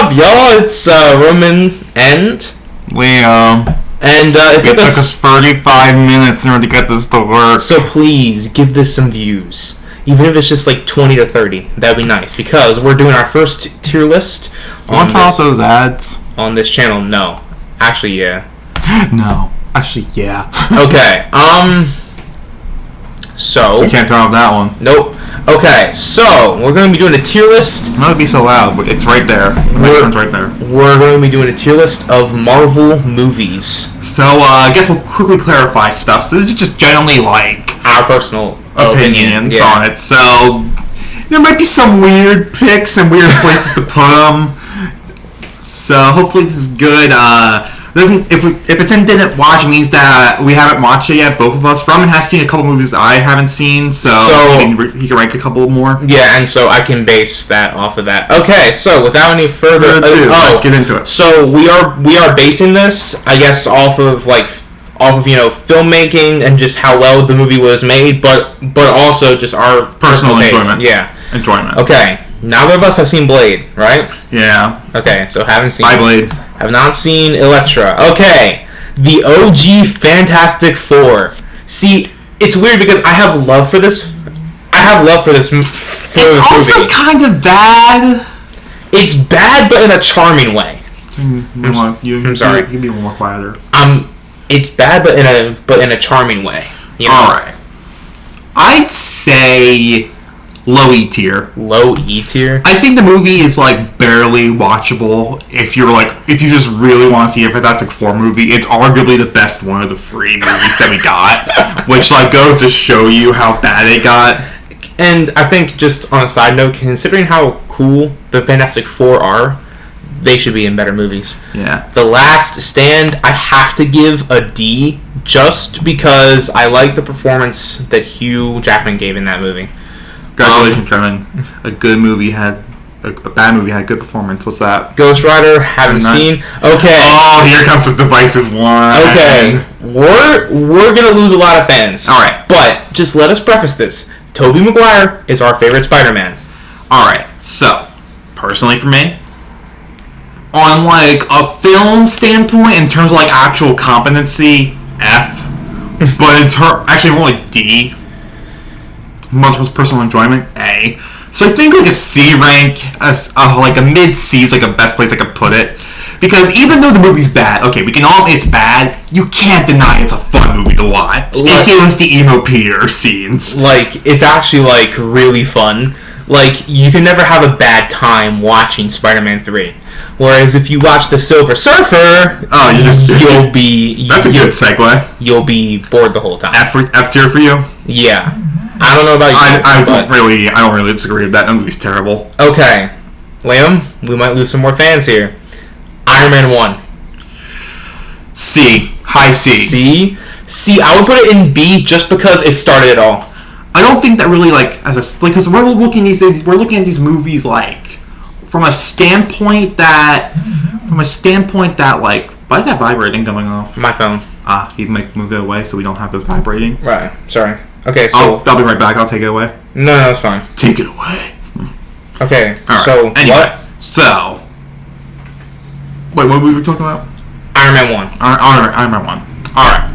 up, y'all? It's Roman and Leo. And it took us 35 minutes in order to get this to work. So please give this some views, even if it's just like 20 to 30. That'd be nice because we're doing our first tier list. Want to try out those ads on this channel? No, actually, yeah. No, actually, yeah. Okay. So we can't turn off that one. Nope. Okay, so we're going to be doing a tier list. Not to be so loud, but it's right there. It's right there. We're going to be doing a tier list of Marvel movies. So I guess we'll quickly clarify stuff. So this is just generally like our personal opinions on it. So there might be some weird picks and weird places to put them. So hopefully this is good. If it's in didn't watch, it means that we haven't watched it yet. Both of us. Roman has seen a couple movies that I haven't seen, so he can rank a couple more. Yeah, and so I can base that off of that. Okay, so without any further ado, let's get into it. So we are basing this, I guess, off of filmmaking and just how well the movie was made, but also just our personal enjoyment. Yeah, enjoyment. Okay. Neither of us have seen Blade, right? Yeah. Okay, so haven't seen Blade. Have not seen Elektra. Okay. The OG Fantastic Four. See, it's weird because I have love for this. It's also kind of bad. It's bad, but in a charming way. I'm sorry. You can be a little more quieter. It's bad, but in a charming way. You know? All right. I'd say low E tier. Low E tier? I think the movie is like barely watchable if you just really want to see a Fantastic Four movie. It's arguably the best one of the three movies that we got, which goes to show you how bad it got. And I think just on a side note, considering how cool the Fantastic Four are, they should be in better movies. Yeah. The Last Stand, I have to give a D just because I like the performance that Hugh Jackman gave in that movie. Congratulations, Kevin. A good movie had a bad movie had a good performance. What's that? Ghost Rider, haven't seen. Okay. Oh, here comes the divisive one. Okay. We're gonna lose a lot of fans. All right. But just let us preface this. Tobey Maguire is our favorite Spider-Man. All right. So, personally for me, on a film standpoint, in terms of actual competency, F. But actually more D. Much personal enjoyment, A. So I think a C rank, a mid C is a best place I could put it. Because even though the movie's bad, okay, we can all admit it's bad, you can't deny it's a fun movie to watch. It gives us the emo Peter scenes. It's actually really fun. You can never have a bad time watching Spider-Man 3. Whereas if you watch The Silver Surfer, you'll be... That's a good segue. You'll be bored the whole time. F tier for you? Yeah. I don't know about you. I don't really disagree with that. That movie's terrible. Okay. Liam, we might lose some more fans here. Iron Man 1. C. High C. C. I would put it in B just because it started it all. I don't think that really because we're looking at these movies from a standpoint that why is that vibrating going off? My phone. You move it away so we don't have it vibrating. Right. Sorry. Okay, so I'll be right back. I'll take it away. No, it's fine. Take it away. Okay. All right. So anyway, what? So wait, what were we talking about? Iron Man 1. Iron Man 1. All right.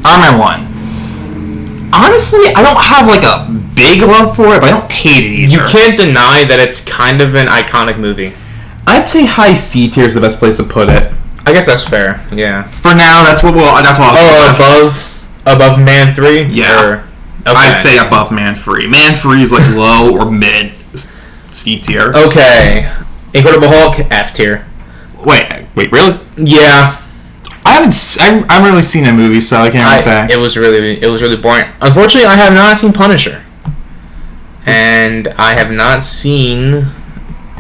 Iron Man 1. Honestly, I don't have a big love for it, but I don't hate it either. You can't deny that it's kind of an iconic movie. I'd say high C tier is the best place to put it. I guess that's fair. Yeah. For now, that's what above Man 3? Yeah. Okay. I'd say above Man 3. Man 3 is low or mid C tier. Okay. Incredible Hulk, F tier. Wait, really? Yeah. I haven't really seen that movie, so I can't say. It was really boring. Unfortunately, I have not seen Punisher. And I have not seen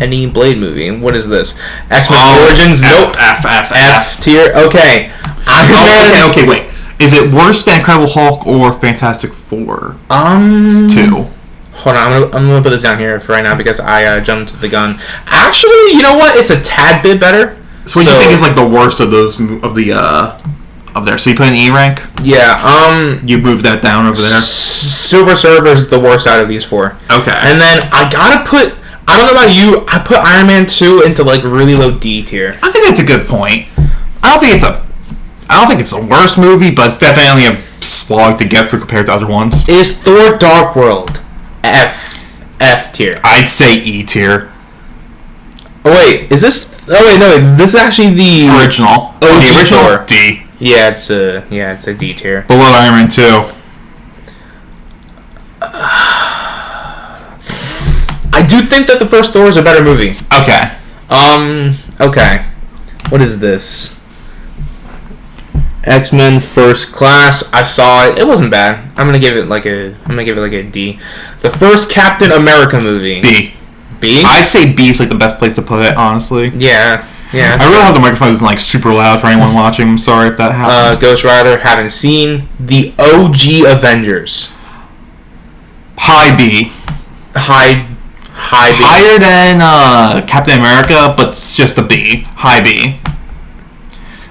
any Blade movie. What is this? X-Men Origins? Nope. F tier. Okay. Okay, wait. Is it worse than Incredible Hulk or Fantastic Four? 2. Hold on, I'm gonna put this down here for right now because I jumped the gun. Actually, you know what? It's a tad bit better. So what do you think is the worst of those of there? So you put an E rank? Yeah. You moved that down over there. Silver Surfer is the worst out of these four. Okay. And then I gotta put I don't know about you. I put Iron Man 2 into like really low D tier. I think that's a good point. I don't think it's the worst movie, but it's definitely a slog to get through compared to other ones. Is Thor: Dark World F tier? I'd say E tier. Oh wait, is this? Oh wait, no. This is actually the Original. Oh, the original Thor. D. Yeah, it's a D tier. Below Iron Man 2. I do think that the first Thor is a better movie. Okay. Okay. What is this? X-Men First Class. I saw it. It wasn't bad. I'm gonna give it like a D. The first Captain America movie. B. B? I'd say B is like the best place to put it, honestly. Yeah. I really hope the microphone isn't like super loud for anyone watching. I'm sorry if that happened. Ghost Rider, haven't seen. The OG Avengers. High B. High B. Higher than Captain America, but it's just a B. High B.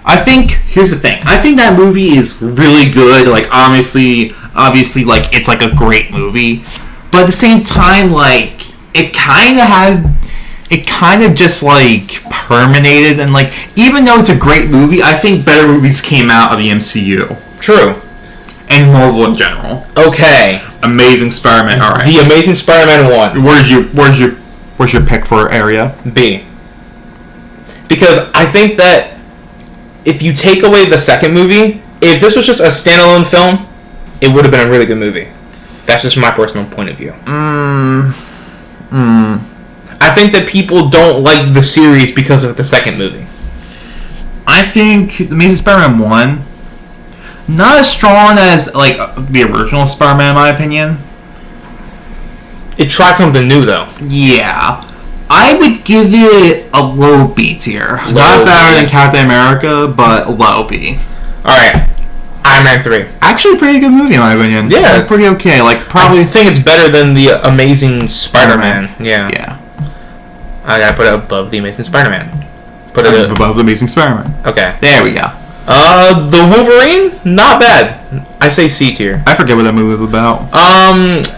I think, here's the thing. I think that movie is really good. Like, obviously, like, it's like a great movie. But at the same time, like, it kind of just, like, permeated. And, like, even though it's a great movie, I think better movies came out of the MCU. True. And Marvel in general. Okay. Amazing Spider-Man. All right. The Amazing Spider-Man 1. Where's your pick for area? B. Because I think that if you take away the second movie, if this was just a standalone film, it would have been a really good movie. That's just my personal point of view. I think that people don't like the series because of the second movie. I think The Amazing Spider-Man 1, not as strong as like the original Spider-Man in my opinion. It tried something new though. Yeah. I would give it a low B tier. Not better than Captain America, but low B. Alright. Iron Man 3. Actually a pretty good movie in my opinion. Yeah. Like, pretty okay. Like probably I think it's better than the Amazing Spider-Man. Yeah. I gotta put it above the Amazing Spider-Man. Put it above the Amazing Spider-Man. Okay. There we go. The Wolverine, not bad. I say C tier. I forget what that movie was about.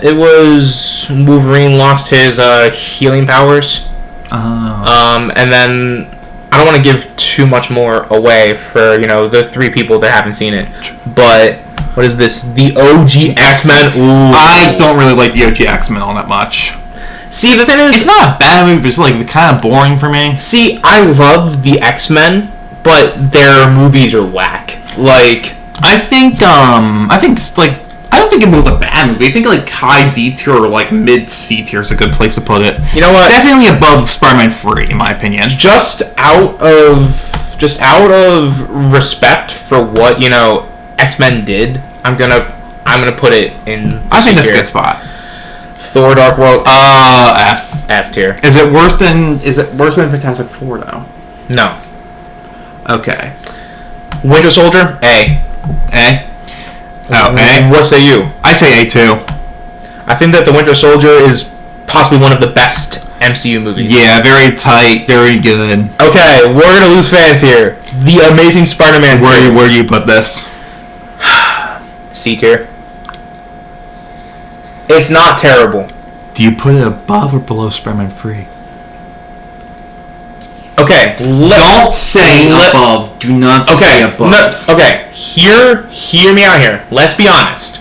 It was Wolverine lost his healing powers. Oh. And then I don't want to give too much more away for the 3 people that haven't seen it. But what is this? The OG X-Men. Ooh. I don't really like the OG X-Men all that much. See, the thing is, it's not a bad movie, but it's like kind of boring for me. See, I love the X-Men, but their movies are whack. Like, I don't think it was a bad movie. I think like high D tier or like mid C tier is a good place to put it. You know what? Definitely above Spider-Man 3 in my opinion. Just out of respect for what X-Men did, I'm gonna put it in. I think that's a good spot. Thor: Dark World. F tier. Is it worse than Fantastic Four though? No. Okay. Winter Soldier. A. Oh, A. What say you? I say A too. I think that the Winter Soldier is possibly one of the best MCU movies. Yeah, very tight, very good. Okay, we're gonna lose fans here. The Amazing Spider-Man. Where do you put this? C tier. It's not terrible. Do you put it above or below Spider-Man 3? Okay, don't say above. Do not say above. No, okay, hear me out here. Let's be honest.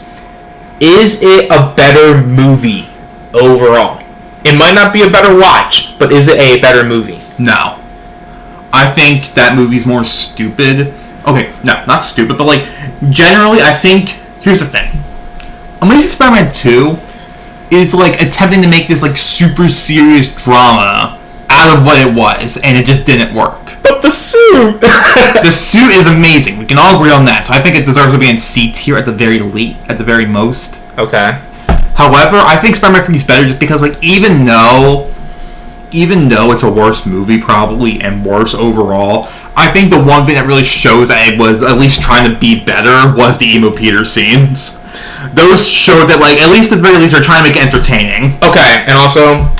Is it a better movie overall? It might not be a better watch, but is it a better movie? No. I think that movie's more stupid. Okay, no, not stupid, but like generally, I think here's the thing. Amazing Spider-Man 2 is like attempting to make this like super serious drama out of what it was, and it just didn't work. But the suit! The suit is amazing. We can all agree on that. So I think it deserves to be in C tier at the very most. Okay. However, I think Spider-Man 3 is better just because, like, even though it's a worse movie probably and worse overall, I think the one thing that really shows that it was at least trying to be better was the emo Peter scenes. Those showed that, like, at least at the very least, they're trying to make it entertaining. Okay, and also,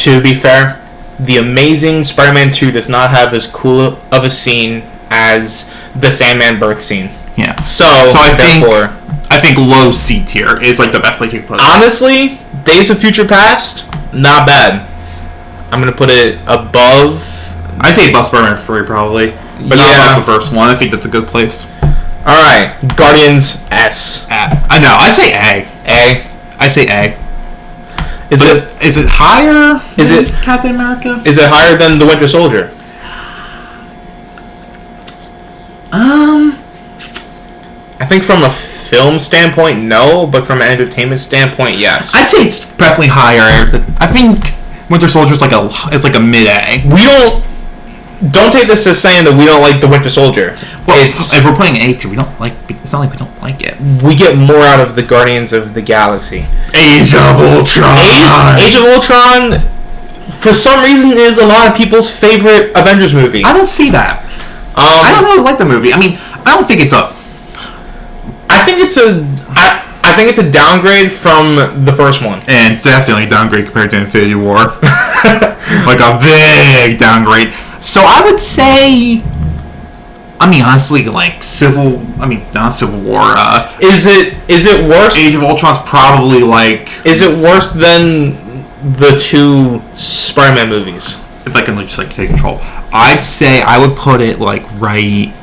to be fair, the Amazing Spider-Man 2 does not have as cool of a scene as the Sandman birth scene. Yeah. So I think low C tier is like the best place you can put it. Honestly, Days of Future Past, not bad. I'm gonna put it above. I say above Spider-Man 3 probably, but not above the first one. I think that's a good place. All right, Guardians S. I know. I say A. A. I say A. Is it higher? Is it Captain America? Is it higher than the Winter Soldier? I think from a film standpoint, no, but from an entertainment standpoint, yes. I'd say it's definitely higher. I think Winter Soldier's like a mid A. We don't take this as saying that we don't like the Winter Soldier. Well, if we're putting an A to, we don't like. It's not like we don't like it. We get more out of the Guardians of the Galaxy. Age of Ultron. Age of Ultron, for some reason, is a lot of people's favorite Avengers movie. I don't see that. I don't really like the movie. I mean, I don't think it's a. I think it's a downgrade from the first one. And definitely a downgrade compared to Infinity War. Like a big downgrade. So I would say, I mean, honestly, like not Civil War. Is it worse? Age of Ultron's probably like. Is it worse than the two Spider-Man movies? If I can just like take control, I'd say I would put it like right.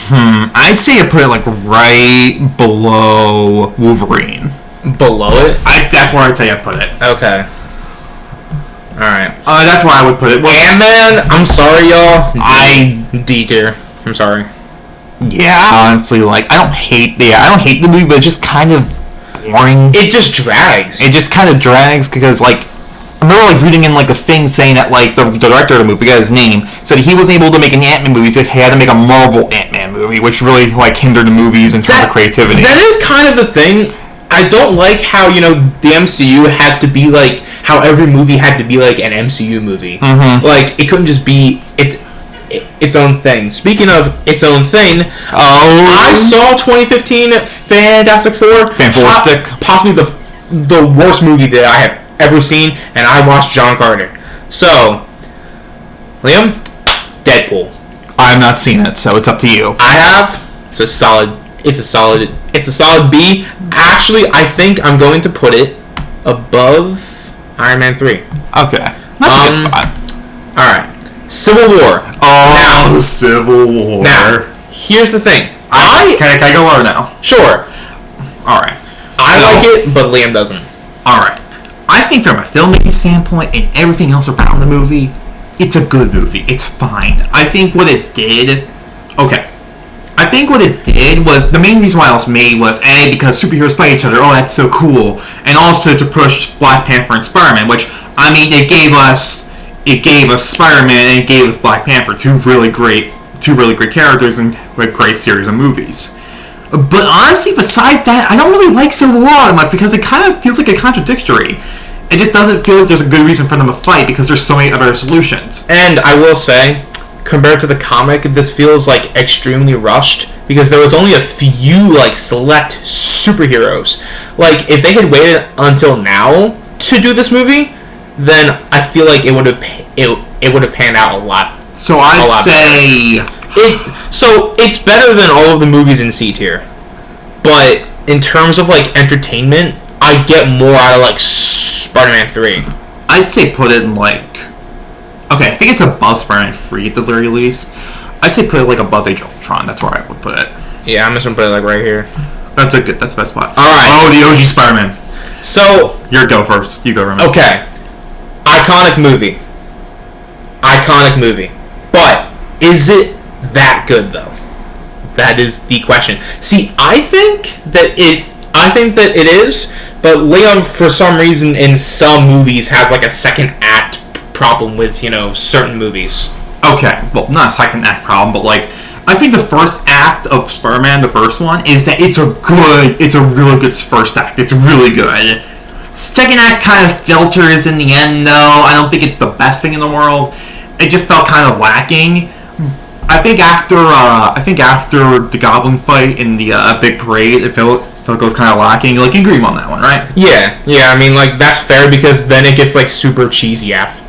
I'd say I put it like right below Wolverine. Below it? That's where I'd say I put it. Okay. Alright. That's where I would put it. Well, Ant-Man, I'm sorry, y'all. D tier. I'm sorry. Yeah. Honestly, like, I don't hate the movie, but it's just kind of boring. It just drags. It just kind of drags because, like, I remember, like, reading in, like, a thing saying that, like, the director of the movie, I got his name, said he wasn't able to make an Ant-Man movie, so he had to make a Marvel Ant-Man movie, which really, like, hindered the movies in terms of creativity. That is kind of the thing. I don't like how, the MCU had to be, like, how every movie had to be, like, an MCU movie. Mm-hmm. Like, it couldn't just be its own thing. Speaking of its own thing, I saw 2015 Fantastic Four. Fantastic. Possibly the worst movie that I have ever seen, and I watched John Carter. So, Liam, Deadpool. I have not seen it, so it's up to you. I have. It's a solid B. Actually, I think I'm going to put it above Iron Man 3. Okay. That's a good spot. Alright. Civil War. Oh, now, Civil War. Now, here's the thing. Can I go lower now? Sure. Alright. I like it, but Liam doesn't. Alright. I think from a filmmaking standpoint and everything else about the movie, it's a good movie. It's fine. I think what it did... Okay. I think what it did was... The main reason why it was made was, A, because superheroes fight each other. Oh, that's so cool. And also to push Black Panther and Spider-Man, which, I mean, it gave us Spider-Man and it gave us Black Panther, two really great characters and a great series of movies. But honestly, besides that, I don't really like Civil War that much because it kind of feels like a contradictory. It just doesn't feel like there's a good reason for them to fight because there's so many other solutions. And I will say, compared to the comic, this feels like extremely rushed because there was only a few like select superheroes. Like if they had waited until now to do this movie, then I feel like it would have panned out a lot. So I'd say so it's better than all of the movies in C tier, but in terms of like entertainment, I get more out of like Spider-Man 3. I'd say put it in like, okay, I think it's above Spider-Man 3 at the very least. I'd say put it like above Age of Ultron. That's where I would put it. Yeah, I'm just gonna put it like right here. That's the best spot. All right. Oh, the OG Spider-Man. So you go first. You go, Roman. Okay. Iconic movie. But is it that good though? That is the question. See, I think that it is, but Leon for some reason in some movies has like a second act problem with, certain movies. Okay. Well, not a second act problem, but like I think the first act of Spider-Man, the first one, is that it's a really good first act. It's really good. Second act kind of filters in the end, though. I don't think it's the best thing in the world. It just felt kind of lacking. I think after the Goblin fight in the big parade, it felt it was kind of lacking. Like you agree on that one, right? Yeah. I mean, like that's fair because then it gets like super cheesy after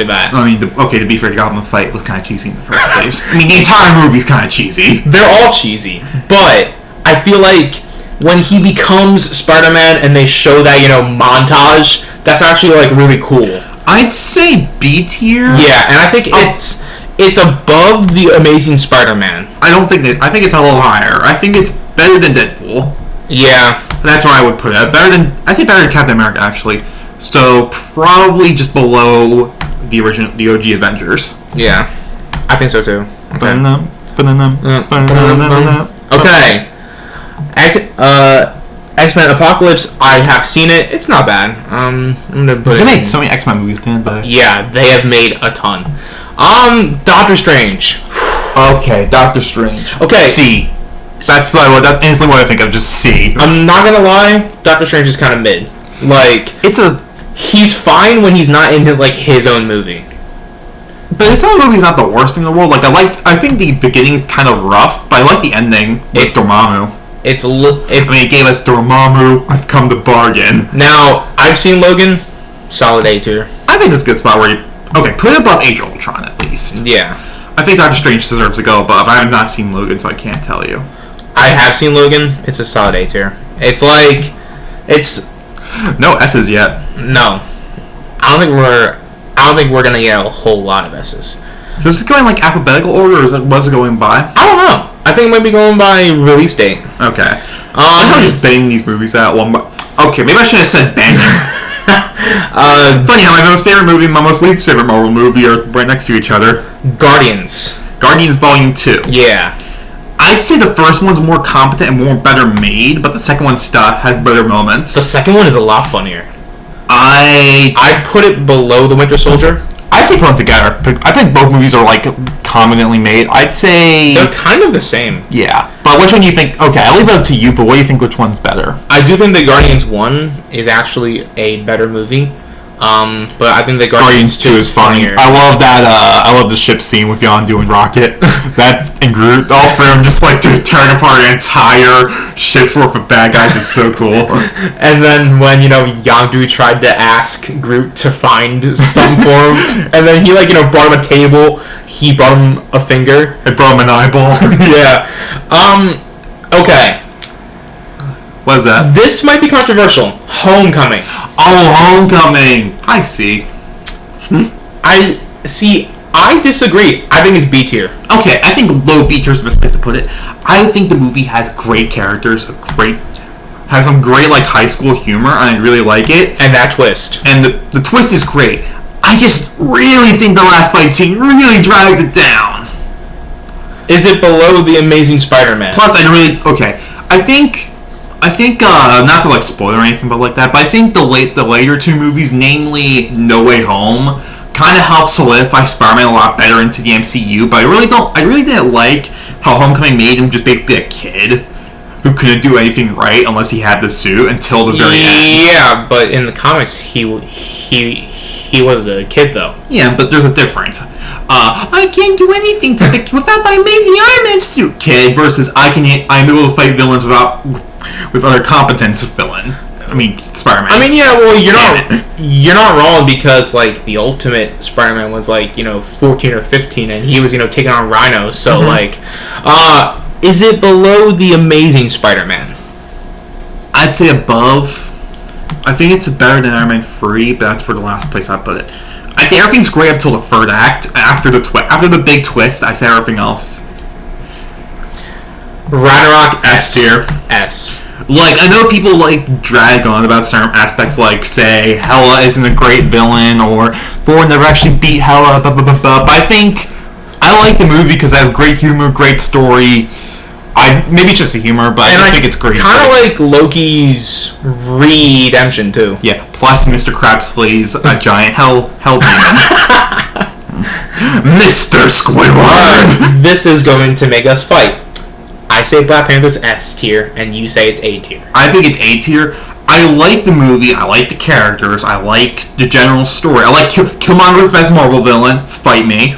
that. I mean, to be fair, the Goblin fight was kind of cheesy in the first place. I mean, the entire movie's kind of cheesy. They're all cheesy, but I feel like when he becomes Spider-Man and they show that, montage, that's actually like really cool. I'd say B tier. Yeah, and I think it's above the Amazing Spider-Man. I think it's a little higher. I think it's better than Deadpool. Yeah, that's where I would put it. I'd say better than Captain America actually. So probably just below the OG Avengers. Yeah, I think so too. Okay. Okay. X-Men Apocalypse. I have seen it. It's not bad. I'm gonna put. They made so many X-Men movies, didn't they? Yeah, they have made a ton. Doctor Strange. Okay, Doctor Strange. Okay. C. That's instantly what I think of. Just C. I'm not gonna lie. Doctor Strange is kind of mid. Like he's fine when he's not in like his own movie. But his own movie's not the worst thing in the world. Like I think the beginning's kind of rough, but I like the ending with Dormammu. It gave us Dormammu. I've come to bargain. Now I've seen Logan. Solid A tier. I think that's a good spot where put it above Age of Ultron at least. Yeah. I think Doctor Strange deserves to go above. I have not seen Logan, so I can't tell you. I have seen Logan. It's a solid A tier. It's no S's yet. No, I don't think we're gonna get a whole lot of S's. So is it going like alphabetical order, or what's it going by? I don't know. I think it might be going by release date. Okay. I'm just banging these movies out one. Okay, maybe I should have said banging. Funny how my most favorite movie and my most least favorite Marvel movie are right next to each other. Guardians Volume 2. Yeah. I'd say the first one's more competent and better made, but the second one has better moments. The second one is a lot funnier. I'd put it below The Winter Soldier. I'd say put them together. I think both movies are like competently made. I'd say they're kind of the same. Yeah, but which one do you think? Okay, I'll leave it up to you. But what do you think? Which one's better? I do think the Guardians 1 is actually a better movie. But I think the Guardians 2 is funnier. I love that. I love the ship scene with Yondu and Rocket. That and Groot, all three of them just like tearing apart an entire ship's worth of bad guys. Is so cool. And then when Yondu tried to ask Groot to find some form, and then he brought him a table. He brought him a finger. It brought him an eyeball. Yeah. Okay. What is that? This might be controversial. Homecoming. Oh, Homecoming. I see. I disagree. I think it's B tier. Okay, I think low B tier is the best place to put it. I think the movie has great characters, has some great high school humor, and I really like it. And that twist. And the twist is great. I just really think the last fight scene really drags it down. Is it below The Amazing Spider-Man? Plus, I think not to spoil or anything but that, but I think the later two movies, namely No Way Home, kind of helped solidify Spider-Man a lot better into the MCU. But I really didn't like how Homecoming made him just basically a kid who couldn't do anything right unless he had the suit until the very end. Yeah, but in the comics he was a kid though. Yeah, but there's a difference. I can't do anything without my amazing Iron Man suit, kid, versus I'm able to fight villains with other competence villain. I mean, Spider-Man. I mean, yeah. Well, you're not wrong because the Ultimate Spider-Man was 14 or 15, and he was taking on Rhino. So is it below The Amazing Spider-Man? I'd say above. I think it's better than Iron Man 3, but that's for the last place I put it. I think everything's great up till the third act. After the big twist, I say everything else. Ragnarok S tier. S. I know people drag on about certain aspects, say Hela isn't a great villain or Thor never actually beat Hela, blah, blah, blah, blah. But I think I like the movie because it has great humor, great story. Maybe it's just the humor, but I think it's great. Kind of like Loki's redemption too. Yeah. Plus, Mr. Krabs plays a giant hell demon. Mr. Squidward. This is going to make us fight. I say Black Panther's S tier, and you say it's A tier. I think it's A tier. I like the movie. I like the characters. I like the general story. I like Killmonger's best Marvel villain. Fight me.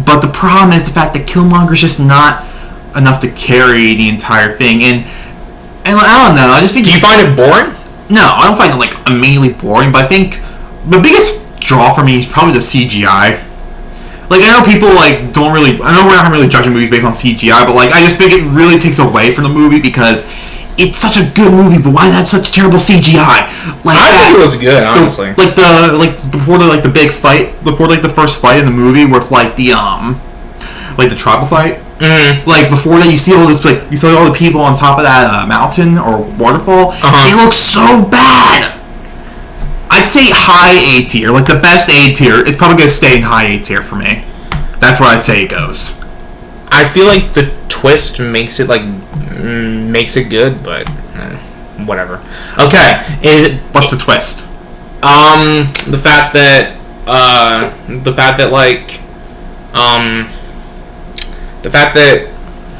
But the problem is the fact that Killmonger's just not enough to carry the entire thing. And I don't know. I just think. Do you find it boring? No, I don't find it immediately boring. But I think the biggest draw for me is probably the CGI. I know people don't really. I know we're not really judging movies based on CGI, but I just think it really takes away from the movie because it's such a good movie, but why did it have such terrible CGI? Like I think it looks good, honestly. Before the big fight, before like the first fight in the movie, with like the tribal fight. Mm-hmm. Like before that, you see all this you see all the people on top of that mountain or waterfall. It looks so bad. I'd say high A tier, like the best A tier. It's probably gonna stay in high A tier for me. That's where I'd say it goes. I feel like the twist makes it good, but whatever. Okay, What's the twist? The fact that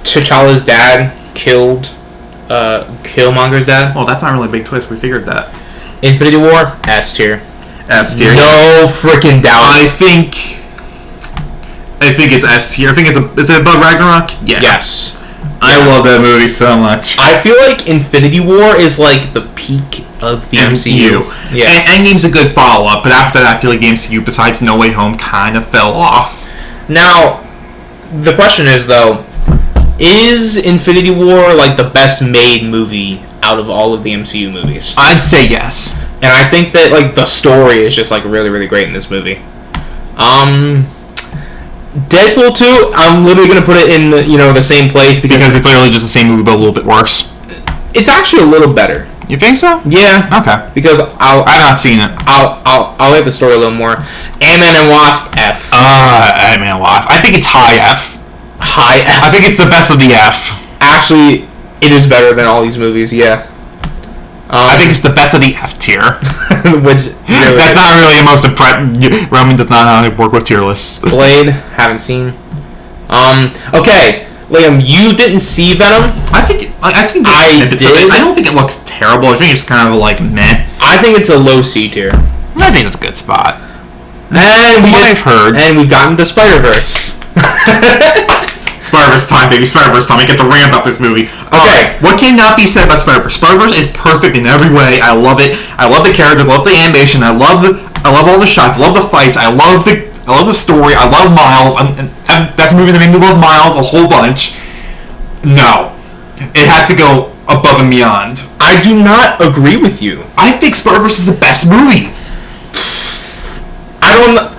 T'Challa's dad killed Killmonger's dad. Well, that's not really a big twist. We figured that. Infinity War, S tier. S tier. No freaking doubt. I think it's S tier. I think is it above Ragnarok? Yeah. Yes. I love that movie so much. I feel like Infinity War is like the peak of the MCU. Yeah. And Endgame's a good follow-up, but after that, I feel like the MCU, besides No Way Home, kind of fell off. Now, the question is, though, is Infinity War like the best made movie out of all of the MCU movies? I'd say yes. And I think that like the story is just like really, really great in this movie. Deadpool 2, I'm literally gonna put it in the same place because it's literally just the same movie but a little bit worse. It's actually a little better. You think so? Yeah. Okay. Because I've not seen it. I'll like the story a little more. Ant-Man and Wasp, F. Ant-Man and Wasp. I think it's high F. High F. I think it's the best of the F. Actually, it is better than all these movies. Yeah. I think it's the best of the F tier. Which that's not really the most impressive. Roman does not know how to work with tier lists. Blade, haven't seen. Okay, Liam, you didn't see Venom. I've seen snippets of it. I don't think it looks terrible. I think it's kind of like meh. I think it's a low C tier. I think it's a good spot. And I've heard. And we've gotten to Spider-Verse. Spider-Verse time, baby. Spider-Verse time. I get to rant about this movie. Okay. What cannot be said about Spider-Verse? Spider-Verse is perfect in every way. I love it. I love the characters. I love the animation. I love all the shots. I love the fights. I love the story. I love Miles. And that's a movie that made me love Miles a whole bunch. No. It has to go above and beyond. I do not agree with you. I think Spider-Verse is the best movie.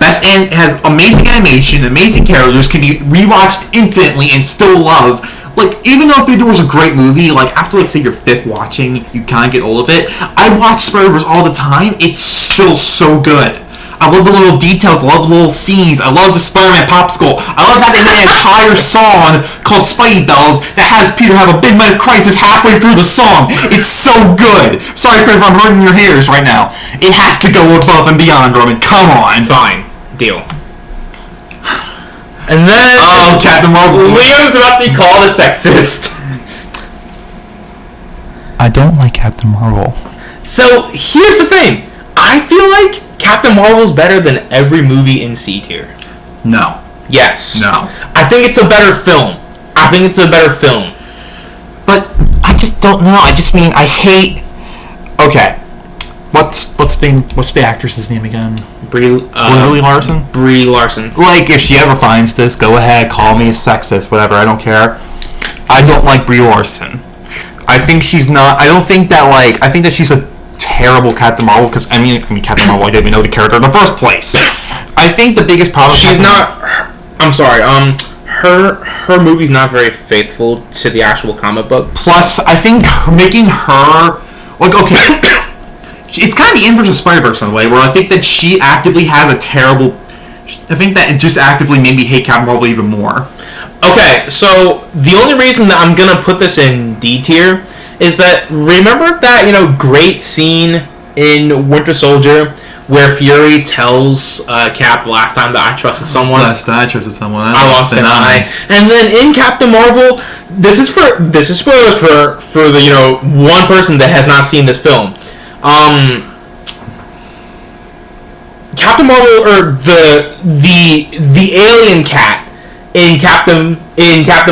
Best and has amazing animation, amazing characters, can be rewatched infinitely and still love. Like, even though Infinity War was a great movie, like, after, like, say, your fifth watching, you kind of get old of it. I watch Spider-Verse all the time. It's still so good. I love the little details. I love the little scenes. I love the Spider-Man popsicle. I love how they made an entire song called Spidey Bells that has Peter have a big midlife crisis halfway through the song. It's so good. Sorry if I'm hurting your ears right now. It has to go above and beyond, Roman. Come on. Fine. Deal. And then... Oh, Captain Marvel. Liam's about to be called a sexist. I don't like Captain Marvel. So, here's the thing. I feel like Captain Marvel's better than every movie in C tier. No. Yes. No. I think it's a better film. But I just don't know. I just mean I hate. Okay. What's the actress's name again? Brie Larson. Brie Larson. Like, if she ever finds this, go ahead, call me a sexist, whatever. I don't care. I don't like Brie Larson. I think she's not. I don't think that I think that she's a terrible Captain Marvel because I mean Captain Marvel. I didn't even know the character in the first place. I think the biggest problem. I'm sorry. Her movie's not very faithful to the actual comic book. Plus, I think making her okay. It's kind of the inverse of Spider-Verse in a way, where I think that she actively has a terrible. I think that it just actively made me hate Captain Marvel even more. Okay, so the only reason that I'm gonna put this in D tier is that remember that great scene in Winter Soldier where Fury tells Cap last time that I trusted someone. Last time I trusted someone, I lost an eye. And then in Captain Marvel, this is spoilers for the one person that has not seen this film. Captain Marvel or the alien cat in Captain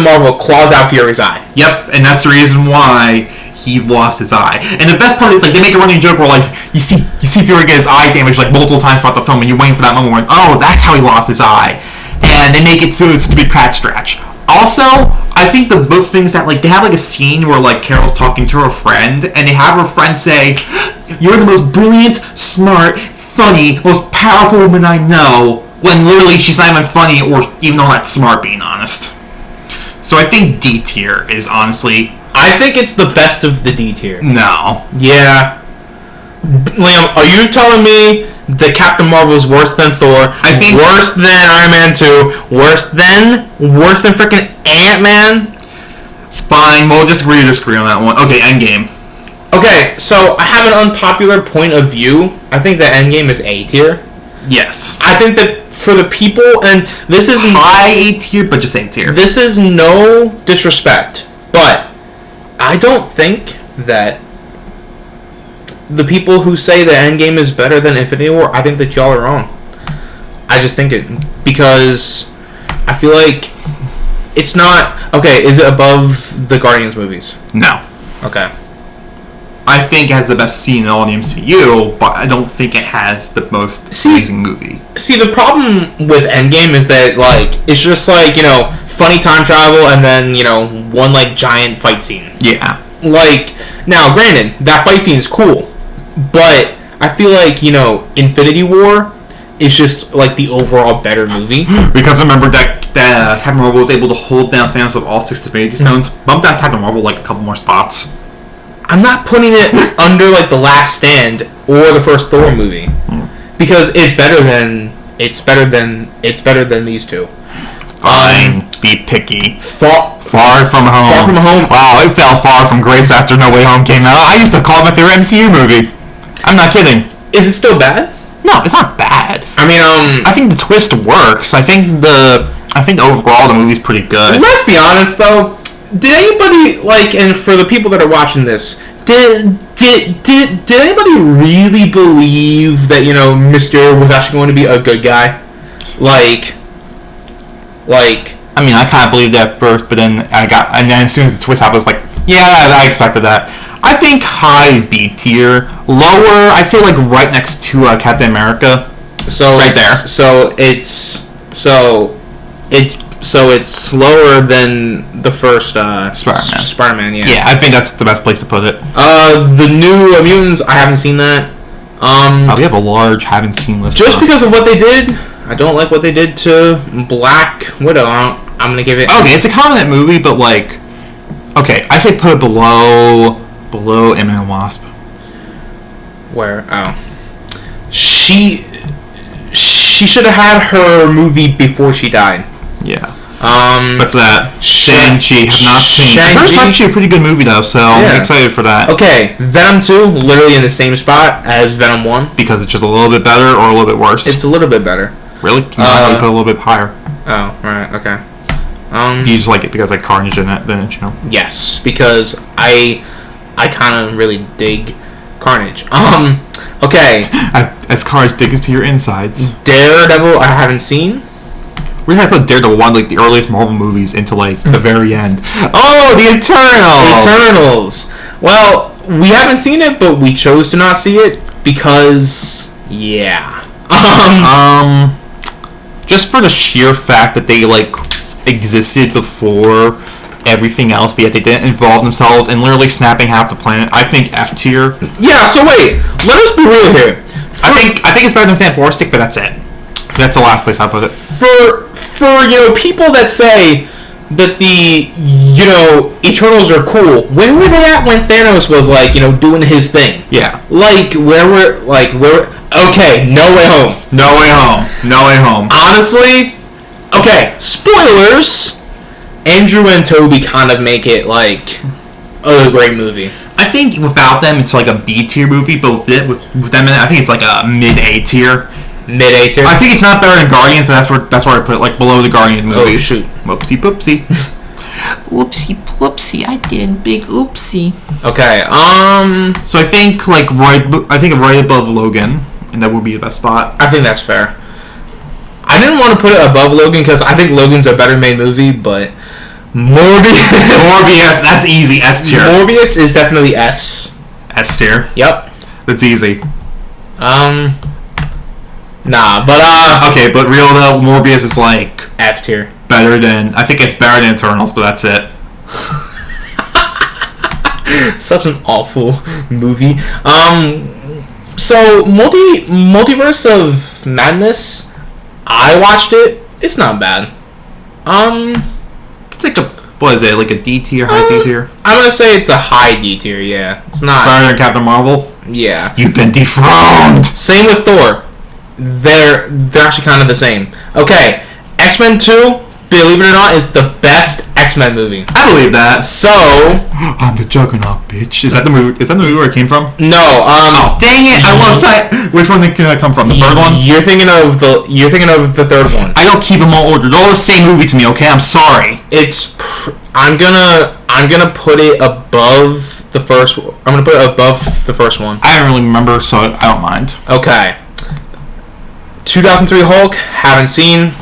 Marvel claws out Fury's eye. Yep, and that's the reason why he lost his eye. And the best part is they make a running joke where you see Fury get his eye damaged multiple times throughout the film, and you're waiting for that moment where that's how he lost his eye, and they make it so it's a big patch scratch. Also, I think the most things that like they have like a scene where like Carol's talking to her friend, and they have her friend say, "You're the most brilliant, smart, funny, most powerful woman I know." When literally she's not even funny or even though not smart, being honest. So I think D tier is honestly. I think it's the best of the D tier. No. Yeah. Liam, are you telling me that Captain Marvel is worse than Thor? I think worse than Iron Man 2. Worse than freaking Ant-Man? Fine, we'll disagree on that one. Okay, Endgame. Okay, so I have an unpopular point of view. I think that Endgame is A tier. Yes. I think that for the people, and this is high A tier, but just A tier. This is no disrespect, but I don't think that the people who say that Endgame is better than Infinity War, I think that y'all are wrong. I just think it because I feel like it's not okay. Is it above the Guardians movies? No. Okay. I think it has the best scene in all the MCU, but I don't think it has the most amazing movie. See, the problem with Endgame is that, like, it's just, like, you know, funny time travel and then, you know, one, like, giant fight scene. Yeah. Like, now, granted, that fight scene is cool, but I feel like, you know, Infinity War is just, like, the overall better movie. Because remember that Captain Marvel was able to hold down Thanos with all 6 Infinity Stones, bump down Captain Marvel, like, a couple more spots. I'm not putting it under like The Last Stand or the first Thor movie because it's better than these two. Fine, be picky. Far From Home. Far From Home. Wow, it fell far from grace after No Way Home came out. I used to call it my favorite MCU movie. I'm not kidding. Is it still bad? No, it's not bad. I mean, I think the twist works. I think overall the movie's pretty good. Let's be honest though. Did anybody like, and for the people that are watching this, did anybody really believe that, you know, Mysterio was actually going to be a good guy? Like I mean, I kind of believed that at first, but then and then as soon as the twist happened, I was like, yeah, I expected that. I think high B tier, lower, I'd say like right next to Captain America. So right there. So it's slower than the first Spider-Man. Yeah, I think that's the best place to put it. The New Mutants, I haven't seen that. We have a large haven't seen list. Just because of what they did, I don't like what they did to Black Widow. I'm gonna give it. Okay, it's a competent movie, but like, okay, I say put it below Ant-Man and Wasp. Where? Oh, she should have had her movie before she died. Yeah. What's that? Shang-Chi. Have not seen. Shang-Chi? It's actually a pretty good movie though, so I'm excited for that. Okay, Venom 2, literally in the same spot as Venom 1. Because it's just a little bit better or a little bit worse? It's a little bit better. Really? Can you put a little bit higher? Oh, right, okay. You just like it because like Carnage in it, then you know? Yes, because I kind of really dig Carnage. Okay. As Carnage digs to your insides. Daredevil, I haven't seen. We're gonna put Daredevil, one of like the earliest Marvel movies, into like the very end. Oh, the Eternals. Well, we haven't seen it, but we chose to not see it because, yeah. Just for the sheer fact that they like existed before everything else, but yet they didn't involve themselves in literally snapping half the planet. I think F tier. Yeah. So wait, let us be real here. I think it's better than Fantastic, but that's it. That's the last place I put it. For people that say that the Eternals are cool, where were they at when Thanos was like doing his thing? Yeah. Okay, No Way Home. No Way Home. Honestly, okay. Spoilers. Andrew and Toby kind of make it like a great movie. I think without them, it's like a B tier movie, but with them in it, I think it's like a mid A tier. Mid A tier. I think it's not better than Guardians, but that's where I put it, like below the Guardians movies. Oh shoot! Whoopsie poopsie. Whoopsie poopsie! I did a big oopsie. Okay. So I think right above Logan, and that would be the best spot. I think that's fair. I didn't want to put it above Logan because I think Logan's a better made movie, but Morbius, that's easy. S tier. Morbius is definitely S. S tier. Yep. That's easy. Nah, but okay, but real though, Morbius is like F tier. better than Eternals, but that's it. Such an awful movie. So Multiverse of Madness, I watched it. It's not bad. It's like like a D tier, high D tier? I'm gonna say it's a high D tier. Yeah, it's not better than Captain Marvel. Yeah, you've been dethroned. Same with Thor. They're actually kind of the same. Okay, X-Men 2, believe it or not, is the best X-Men movie. I believe that. So I'm the Juggernaut, bitch. Is that the movie? Is that the movie where it came from? No. Oh, dang it! I love sight. Which one did it come from? The third one? You're thinking of the third one. I don't keep them all ordered. They're all the same movie to me. Okay, I'm sorry. I'm gonna put it above the first. I'm gonna put it above the first one. I don't really remember, so I don't mind. Okay. 2003 Hulk, haven't seen.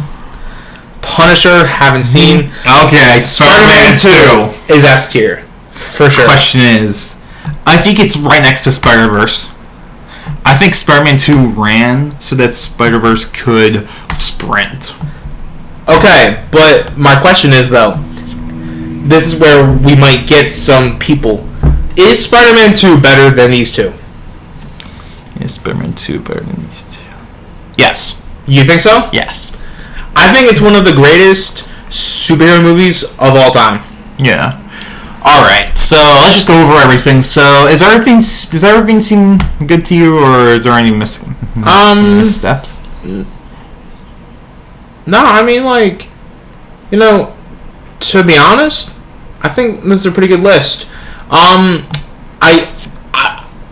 Punisher, haven't seen. Okay, Spider-Man 2 is S tier, for sure. Question is, I think it's right next to Spider-Verse. I think Spider-Man 2 ran so that Spider-Verse could sprint. Okay, but my question is, though, this is where we might get some people. Is Spider-Man 2 better than these two? Is Spider-Man 2 better than these two? Yes. You think so? Yes. I think it's one of the greatest superhero movies of all time. Yeah. Alright, so let's just go over everything. So, does everything seem good to you, or is there any missteps? No, I mean, like, to be honest, I think this is a pretty good list.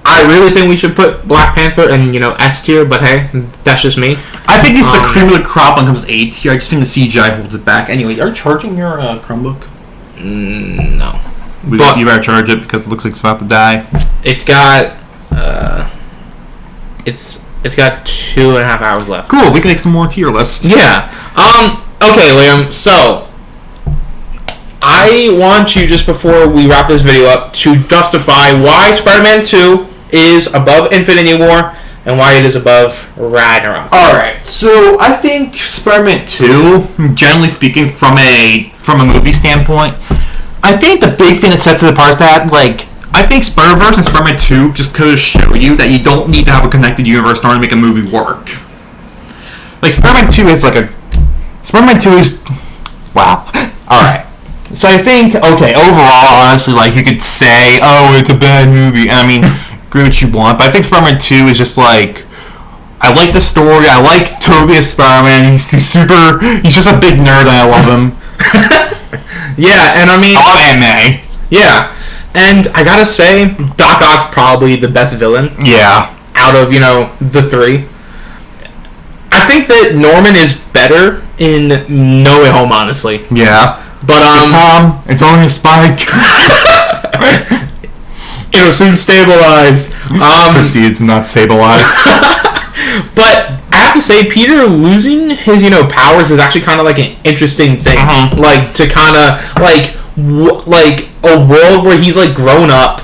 I really think we should put Black Panther in, S tier, but hey, that's just me. I think it's the cream of the crop when it comes to A tier. I just think the CGI holds it back. Anyway, are you charging your Chromebook? No. But you better charge it because it looks like it's about to die. It's got, it's got 2.5 hours left. Cool, we can make some more tier lists. Yeah. Okay, Liam, so I want you, just before we wrap this video up, to justify why Spider-Man 2 is above Infinity War and why it is above Ragnarok. Alright, so I think Spider-Man 2, generally speaking, from a movie standpoint, I think the big thing that sets it apart is that, I think Spider-Verse and Spider-Man 2 just could show you that you don't need to have a connected universe in order to make a movie work. Spider-Man 2 is Spider-Man 2 is... Wow. Alright. So I think, overall, honestly, you could say, oh, it's a bad movie. I mean, agree what you want, but I think Spider-Man 2 is just I like the story. I like Tobey as Spider-Man. He's just a big nerd, and I love him. Yeah, and I mean... I love Aunt May. Yeah, and I gotta say, Doc Ock's probably the best villain. Yeah. Out of, the three. I think that Norman is better in No Way Home, honestly. Yeah. But, it's only a spike. It'll soon stabilize. Proceed to not stabilize. But I have to say, Peter losing his, powers is actually kind of an interesting thing. Uh-huh. To kind of, a world where he's, grown up,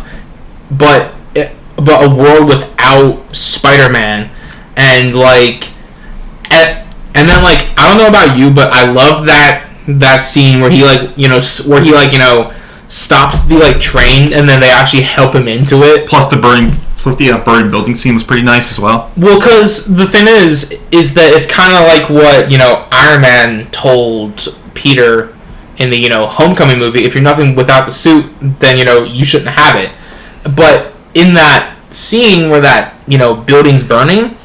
but a world without Spider-Man. And, and then, I don't know about you, but I love that scene where he, stops the, train, and then they actually help him into it. Plus the burning building scene was pretty nice as well. Well, because the thing is that it's kind of like what, Iron Man told Peter in the, Homecoming movie. If you're nothing without the suit, then, you shouldn't have it. But in that scene where that, building's burning,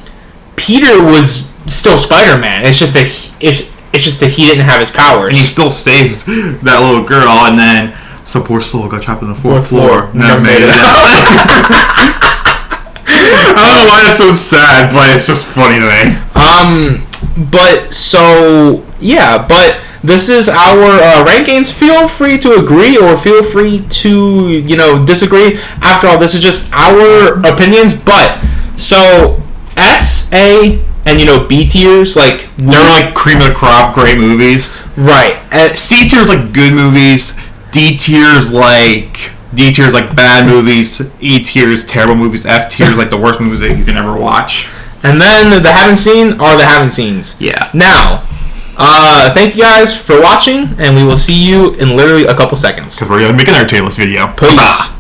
Peter was still Spider-Man. It's just that he didn't have his powers. And he still saved that little girl, and then some poor soul got trapped on the fourth floor. Never made it out. I don't know why that's so sad, but it's just funny to me. But this is our rankings. Feel free to agree or feel free to, disagree. After all, this is just our opinions. But, so, S, A, and, B tiers, they're cream of the crop, great movies. Right. C tiers, good movies. D tiers, bad movies. E tiers, terrible movies. F tiers, the worst movies that you can ever watch. And then the haven't seen are the haven't seens. Yeah. Now, Thank you guys for watching, and we will see you in literally a couple seconds. Because we're going to make another tier list video. Peace.